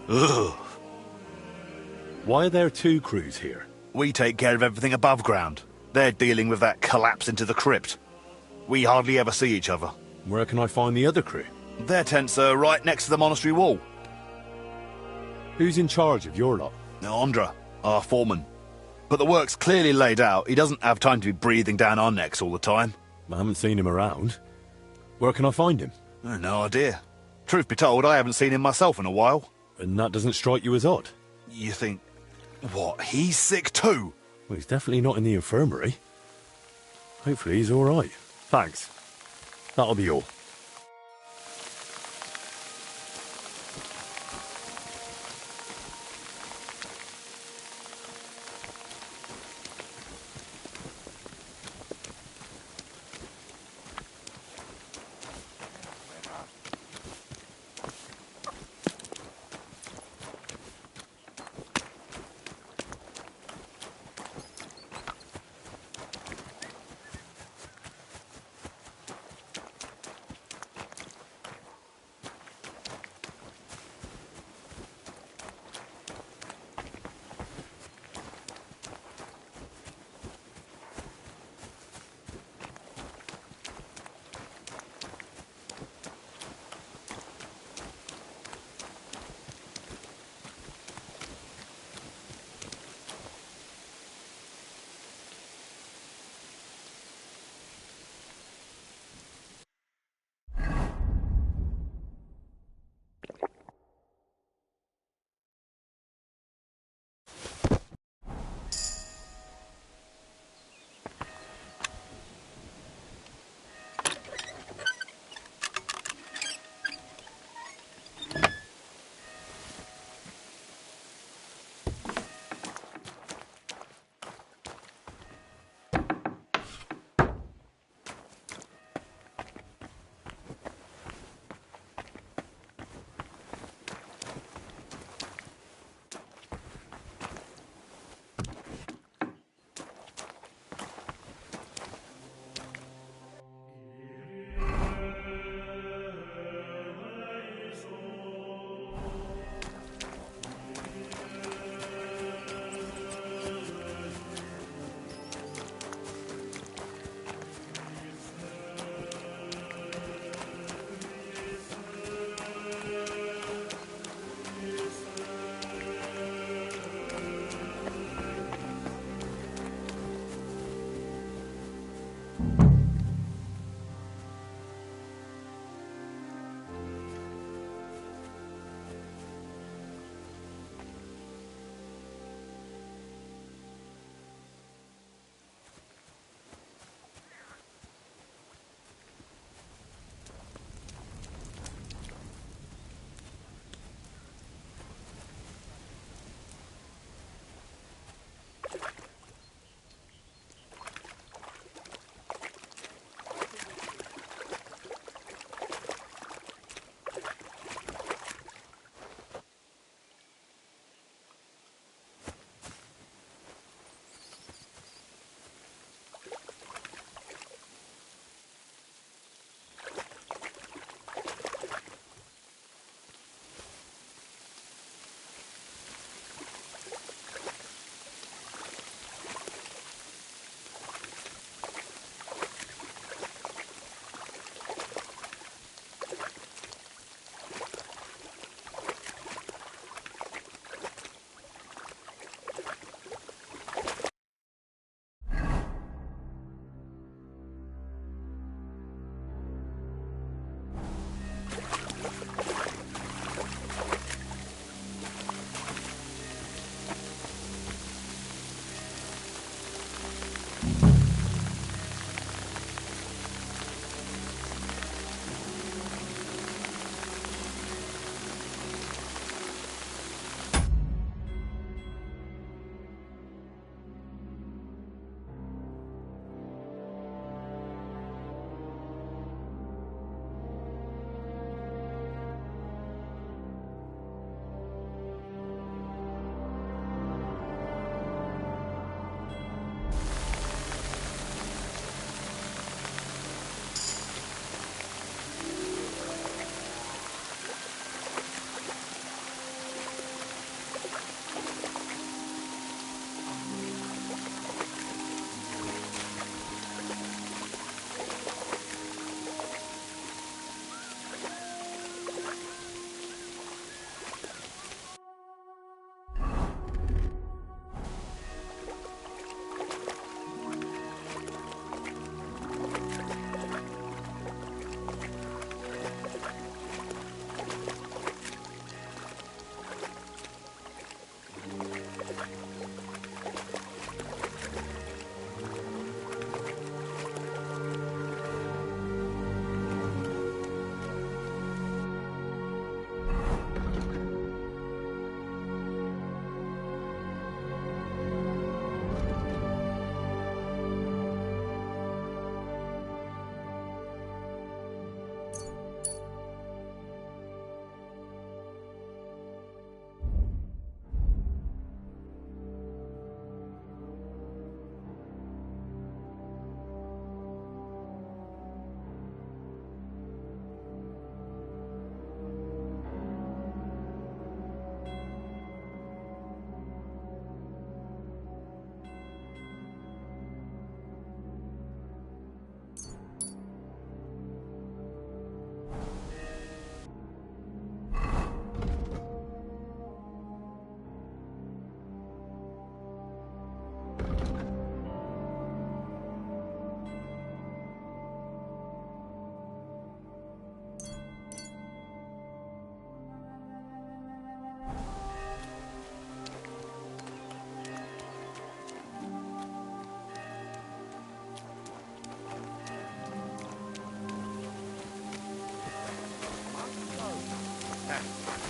Ugh. Why are there two crews here? We take care of everything above ground. They're dealing with that collapse into the crypt. We hardly ever see each other. Where can I find the other crew? Their tents are right next to the monastery wall. Who's in charge of your lot? Andra, our foreman. But the work's clearly laid out. He doesn't have time to be breathing down our necks all the time. I haven't seen him around. Where can I find him? No idea. Truth be told, I haven't seen him myself in a while. And that doesn't strike you as odd? You think, what, he's sick too? Well, he's definitely not in the infirmary. Hopefully he's all right. Thanks. That'll be all.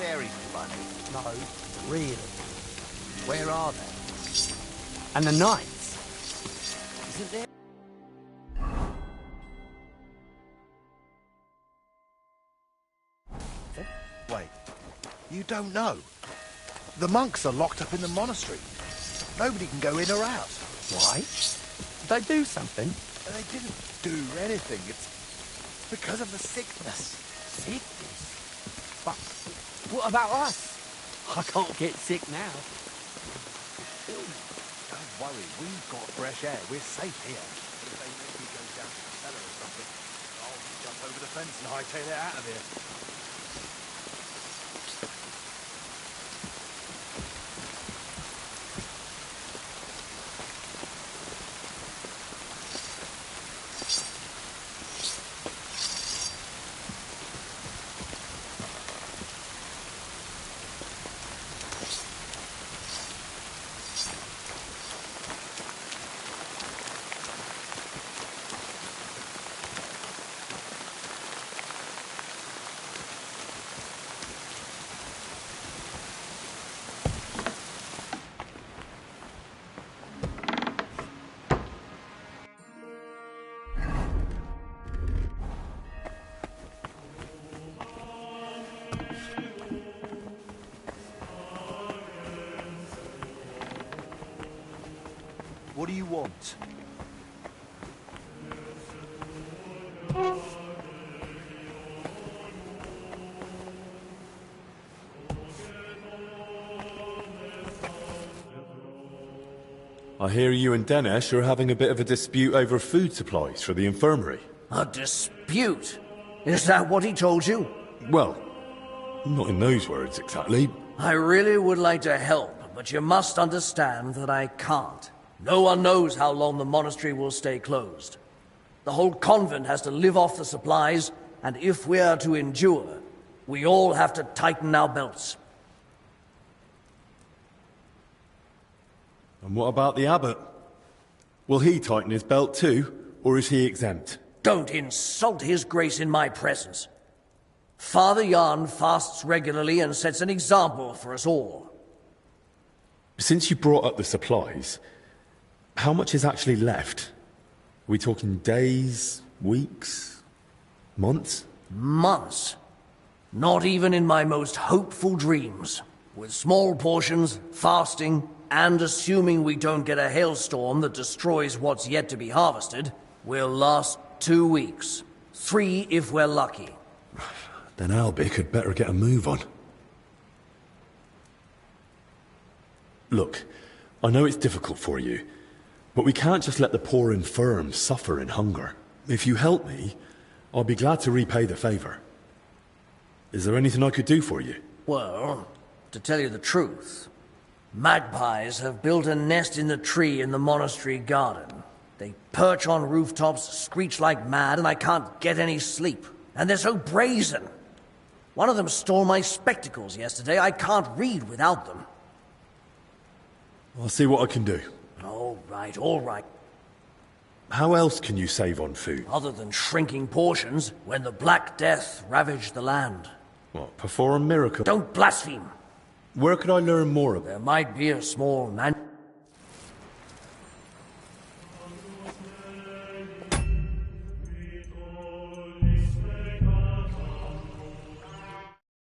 very funny. No, really. Where are they? And the knights? Isn't there? Wait, you don't know? The monks are locked up in the monastery. Nobody can go in or out. Why? Did they do something? They didn't do anything. It's because of the sickness. Sickness? But what about us? I can't get sick now. Don't worry, we've got fresh air. We're safe here. If they make me go down to the cellar or something, I'll jump over the fence and hightail it out of here. What do you want? I hear you and Dinesh are having a bit of a dispute over food supplies for the infirmary. A dispute? Is that what he told you? Well, not in those words exactly. I really would like to help, but you must understand that I can't. No one knows how long the monastery will stay closed. The whole convent has to live off the supplies, and if we are to endure, we all have to tighten our belts. And what about the abbot? Will he tighten his belt too, or is he exempt? Don't insult his grace in my presence. Father Jan fasts regularly and sets an example for us all. Since you brought up the supplies, how much is actually left? Are we talking days, weeks, months? Months. Not even in my most hopeful dreams. With small portions, fasting, and assuming we don't get a hailstorm that destroys what's yet to be harvested, we'll last 2 weeks. 3 if we're lucky. Then Albie had better get a move on. Look, I know it's difficult for you, but we can't just let the poor infirm suffer in hunger. If you help me, I'll be glad to repay the favor. Is there anything I could do for you? Well, to tell you the truth, magpies have built a nest in the tree in the monastery garden. They perch on rooftops, screech like mad, and I can't get any sleep. And they're so brazen. One of them stole my spectacles yesterday. I can't read without them. I'll see what I can do. All right. How else can you save on food? Other than shrinking portions when the Black Death ravaged the land. What, perform a miracle? Don't blaspheme. Where could I learn more of it? There might be a small